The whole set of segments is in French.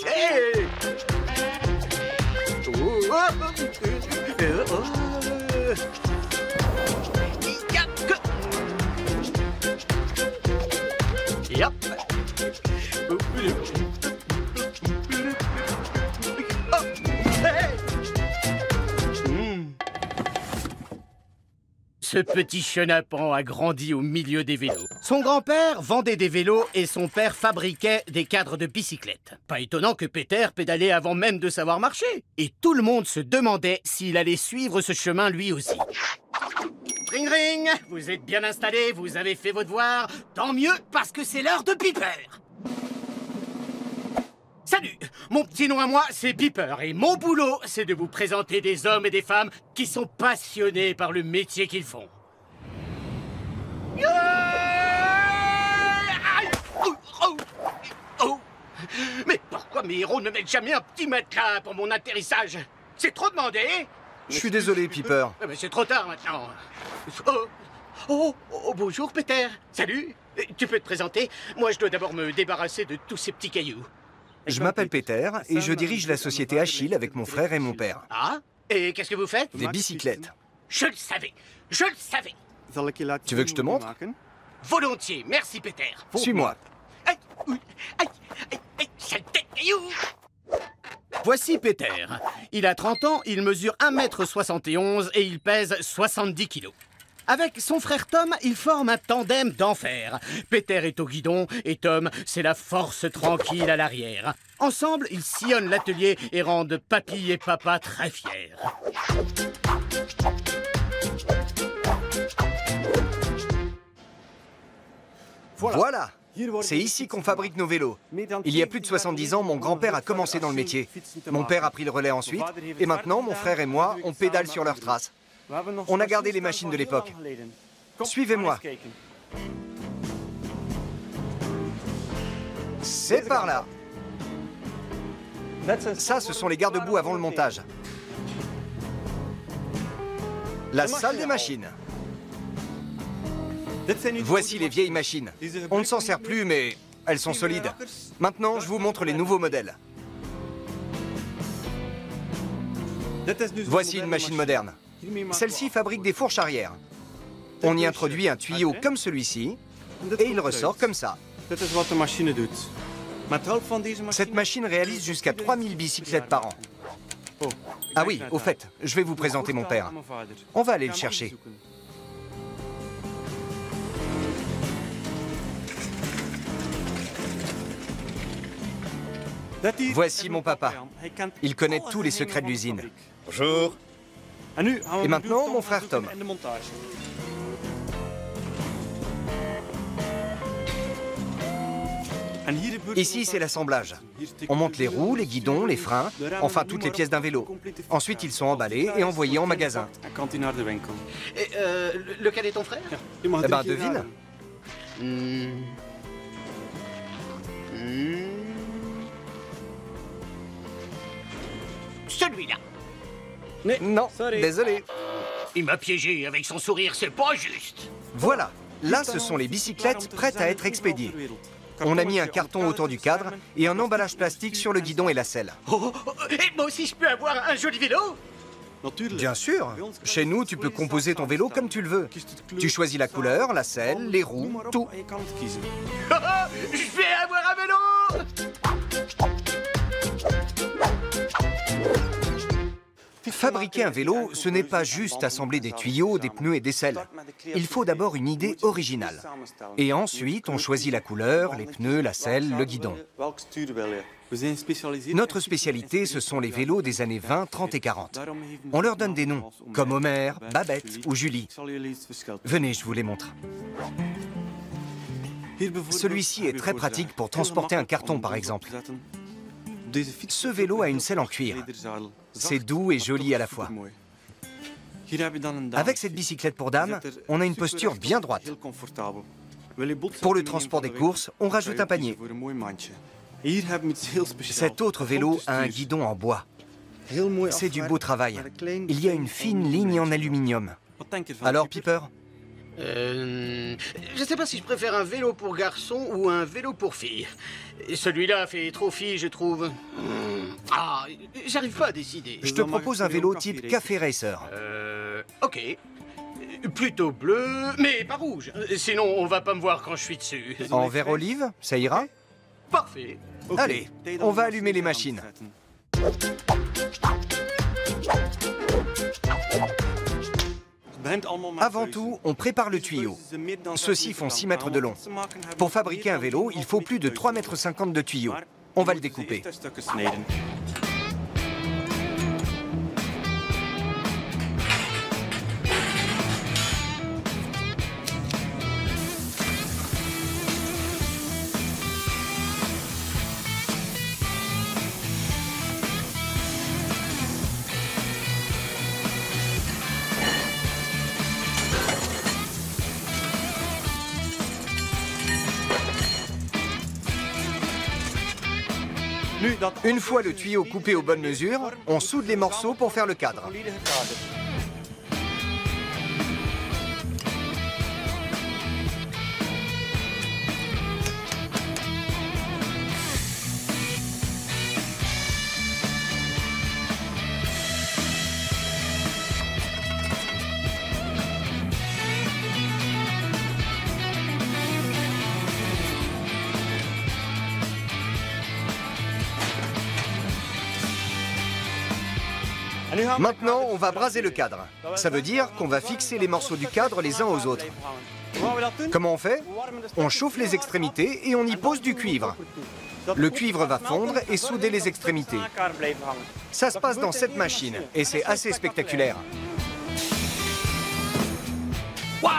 Hey! Yep. Ce petit chenapan a grandi au milieu des vélos. Son grand-père vendait des vélos et son père fabriquait des cadres de bicyclette. Pas étonnant que Peter pédalait avant même de savoir marcher. Et tout le monde se demandait s'il allait suivre ce chemin lui aussi. Ring ring, vous êtes bien installés, vous avez fait vos devoirs. Tant mieux, parce que c'est l'heure de Piper. Salut, mon petit nom à moi, c'est Piper, et mon boulot, c'est de vous présenter des hommes et des femmes qui sont passionnés par le métier qu'ils font. Oh. Mais pourquoi mes héros ne mettent jamais un petit matelas pour mon atterrissage? C'est trop demandé. Je suis désolé, Piper. C'est trop tard maintenant. Bonjour, Peter. Salut. Tu peux te présenter? Moi, je dois d'abord me débarrasser de tous ces petits cailloux. Je m'appelle Peter et je dirige la société Achille avec mon frère et mon père. Ah? Et qu'est-ce que vous faites? Des bicyclettes. Je le savais. Je le savais. Tu veux que je te montre? Volontiers. Merci, Peter. Suis-moi. Aïe, sale tête caillou. Voici Peter. Il a 30 ans, il mesure 1,71 m et il pèse 70 kg. Avec son frère Tom, ils forment un tandem d'enfer. Peter est au guidon et Tom, c'est la force tranquille à l'arrière. Ensemble, ils sillonnent l'atelier et rendent papy et papa très fiers. Voilà. C'est ici qu'on fabrique nos vélos. Il y a plus de 70 ans, mon grand-père a commencé dans le métier. Mon père a pris le relais ensuite, et maintenant, mon frère et moi, on pédale sur leurs traces. On a gardé les machines de l'époque. Suivez-moi. C'est par là. Ça, ce sont les garde-boue avant le montage. La salle des machines. Voici les vieilles machines. On ne s'en sert plus, mais elles sont solides. Maintenant, je vous montre les nouveaux modèles. Voici une machine moderne. Celle-ci fabrique des fourches arrière. On y introduit un tuyau comme celui-ci, et il ressort comme ça. Cette machine réalise jusqu'à 3000 bicyclettes par an. Ah oui, au fait, je vais vous présenter mon père. On va aller le chercher. Voici mon papa. Il connaît tous les secrets de l'usine. Bonjour. Et maintenant, mon frère Tom. Ici, c'est l'assemblage. On monte les roues, les guidons, les freins, enfin toutes les pièces d'un vélo. Ensuite, ils sont emballés et envoyés en magasin. Et lequel est ton frère? Eh ben, devine. Celui-là. Non, désolé. Il m'a piégé avec son sourire, c'est pas juste. Voilà. Là, ce sont les bicyclettes prêtes à être expédiées. On a mis un carton autour du cadre et un emballage plastique sur le guidon et la selle. Et moi aussi, je peux avoir un joli vélo? Bien sûr. Chez nous, tu peux composer ton vélo comme tu le veux. Tu choisis la couleur, la selle, les roues, tout. Je vais avoir un vélo! Fabriquer un vélo, ce n'est pas juste assembler des tuyaux, des pneus et des selles. Il faut d'abord une idée originale. Et ensuite, on choisit la couleur, les pneus, la selle, le guidon. Notre spécialité, ce sont les vélos des années 20, 30 et 40. On leur donne des noms, comme Homer, Babette ou Julie. Venez, je vous les montre. Celui-ci est très pratique pour transporter un carton, par exemple. Ce vélo a une selle en cuir. C'est doux et joli à la fois. Avec cette bicyclette pour dames, on a une posture bien droite. Pour le transport des courses, on rajoute un panier. Cet autre vélo a un guidon en bois. C'est du beau travail. Il y a une fine ligne en aluminium. Alors, Piper? Je sais pas si je préfère un vélo pour garçon ou un vélo pour fille. Celui-là fait trop fille, je trouve. Ah, j'arrive pas à décider. Je te propose un vélo type Café Racer. Ok. Plutôt bleu, mais pas rouge. Sinon, on va pas me voir quand je suis dessus. En vert olive, ça ira? Parfait. Allez, on va allumer les machines. Avant tout, on prépare le tuyau. Ceux-ci font 6 mètres de long. Pour fabriquer un vélo, il faut plus de 3,50 m de tuyau. On va le découper. Une fois le tuyau coupé aux bonnes mesures, on soude les morceaux pour faire le cadre. Maintenant, on va braser le cadre. Ça veut dire qu'on va fixer les morceaux du cadre les uns aux autres. Comment on fait? On chauffe les extrémités et on y pose du cuivre. Le cuivre va fondre et souder les extrémités. Ça se passe dans cette machine et c'est assez spectaculaire. Waouh!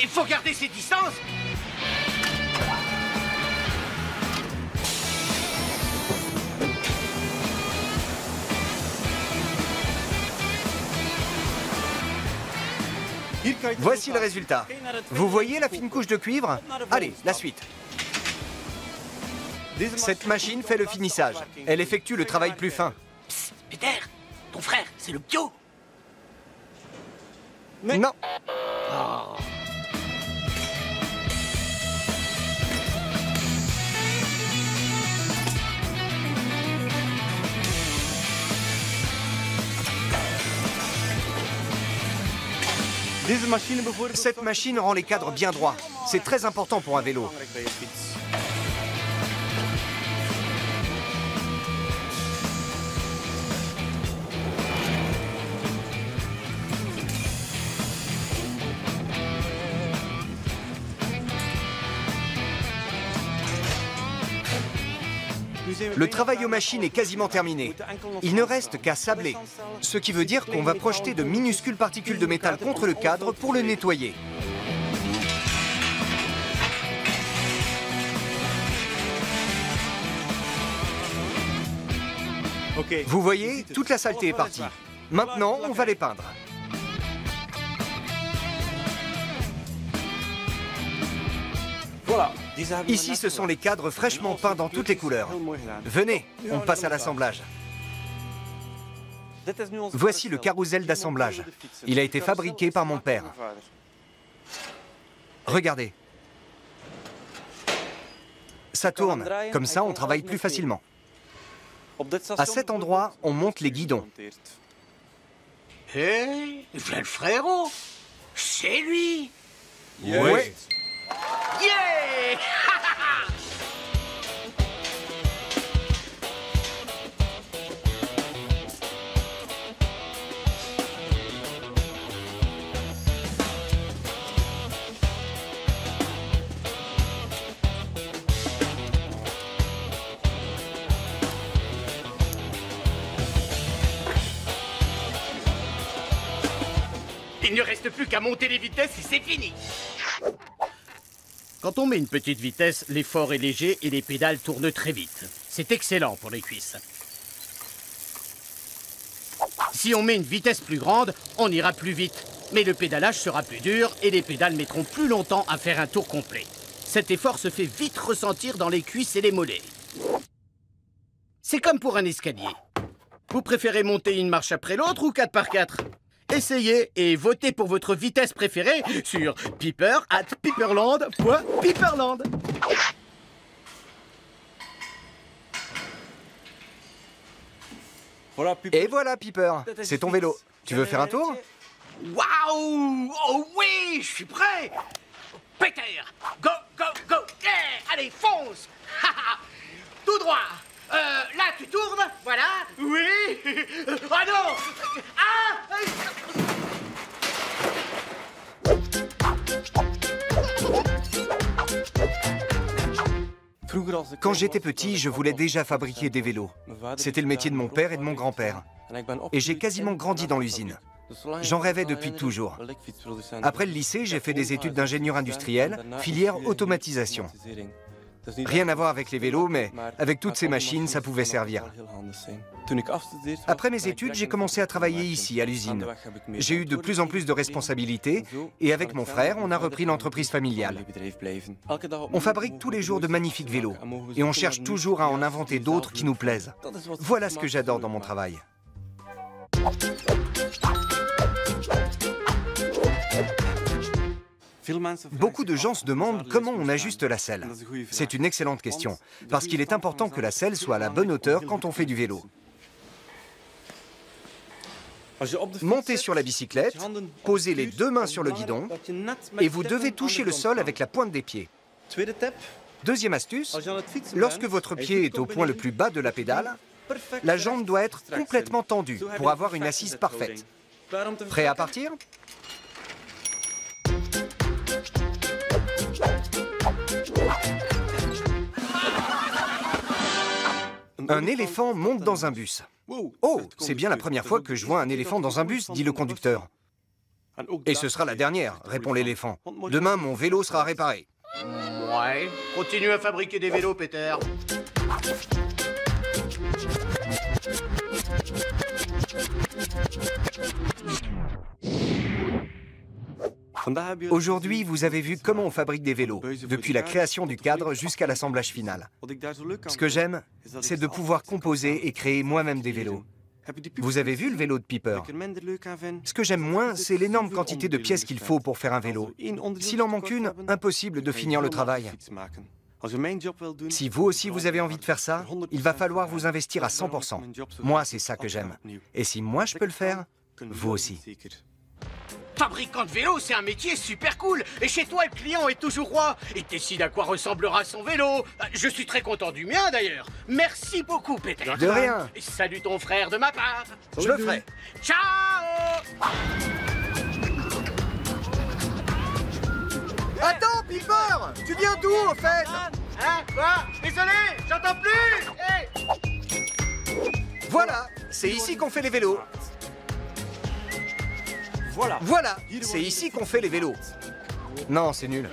Il faut garder ses distances. Voici le résultat. Vous voyez la fine couche de cuivre? Allez, la suite. Cette machine fait le finissage. Elle effectue le travail plus fin. Psst, Peter, ton frère, c'est le bio. Non. Oh. Cette machine rend les cadres bien droits. C'est très important pour un vélo. Le travail aux machines est quasiment terminé. Il ne reste qu'à sabler, ce qui veut dire qu'on va projeter de minuscules particules de métal contre le cadre pour le nettoyer. Vous voyez, toute la saleté est partie. Maintenant, on va les peindre. Ici, ce sont les cadres fraîchement peints dans toutes les couleurs. Venez, on passe à l'assemblage. Voici le carrousel d'assemblage. Il a été fabriqué par mon père. Regardez. Ça tourne. Comme ça, on travaille plus facilement. À cet endroit, on monte les guidons. Hé, voilà le frérot. C'est lui. Ouais. Yeah! Il ne reste plus qu'à monter les vitesses et c'est fini. Quand on met une petite vitesse, l'effort est léger et les pédales tournent très vite. C'est excellent pour les cuisses. Si on met une vitesse plus grande, on ira plus vite. Mais le pédalage sera plus dur et les pédales mettront plus longtemps à faire un tour complet. Cet effort se fait vite ressentir dans les cuisses et les mollets. C'est comme pour un escalier. Vous préférez monter une marche après l'autre ou 4x4? Essayez et votez pour votre vitesse préférée sur piper@piperland.piperland. Et voilà, Piper, c'est ton vélo. Tu veux faire un tour? Waouh! Oh oui, je suis prêt! Peter, go, go, go! Yeah! Allez, fonce! Tout droit! Là, tu tournes, voilà. Oui. Ah non. Ah. Quand j'étais petit, je voulais déjà fabriquer des vélos. C'était le métier de mon père et de mon grand-père. Et j'ai quasiment grandi dans l'usine. J'en rêvais depuis toujours. Après le lycée, j'ai fait des études d'ingénieur industriel, filière automatisation. Rien à voir avec les vélos, mais avec toutes ces machines, ça pouvait servir. Après mes études, j'ai commencé à travailler ici, à l'usine. J'ai eu de plus en plus de responsabilités, et avec mon frère, on a repris l'entreprise familiale. On fabrique tous les jours de magnifiques vélos, et on cherche toujours à en inventer d'autres qui nous plaisent. Voilà ce que j'adore dans mon travail. Beaucoup de gens se demandent comment on ajuste la selle. C'est une excellente question, parce qu'il est important que la selle soit à la bonne hauteur quand on fait du vélo. Montez sur la bicyclette, posez les deux mains sur le guidon, et vous devez toucher le sol avec la pointe des pieds. Deuxième astuce, lorsque votre pied est au point le plus bas de la pédale, la jambe doit être complètement tendue pour avoir une assise parfaite. Prêt à partir ? Un éléphant monte dans un bus. Oh, c'est bien la première fois que je vois un éléphant dans un bus, dit le conducteur. Et ce sera la dernière, répond l'éléphant. Demain, mon vélo sera réparé. Ouais, continue à fabriquer des vélos, Peter. Aujourd'hui, vous avez vu comment on fabrique des vélos, depuis la création du cadre jusqu'à l'assemblage final. Ce que j'aime, c'est de pouvoir composer et créer moi-même des vélos. Vous avez vu le vélo de Piper? Ce que j'aime moins, c'est l'énorme quantité de pièces qu'il faut pour faire un vélo. S'il en manque une, impossible de finir le travail. Si vous aussi vous avez envie de faire ça, il va falloir vous investir à 100%. Moi, c'est ça que j'aime. Et si moi je peux le faire, vous aussi. Fabricant de vélo, c'est un métier super cool. Et chez toi, le client est toujours roi. Il décide à quoi ressemblera son vélo. Je suis très content du mien, d'ailleurs. Merci beaucoup, Peter. De rien. Et salut ton frère de ma part. Je le ferai. Ciao. Attends, Piper! Tu viens d'où, au fait? Hein? Quoi? Désolé, j'entends plus. Hey. Voilà, c'est ici qu'on fait les vélos. Voilà, c'est ici qu'on fait les vélos. Non, c'est nul.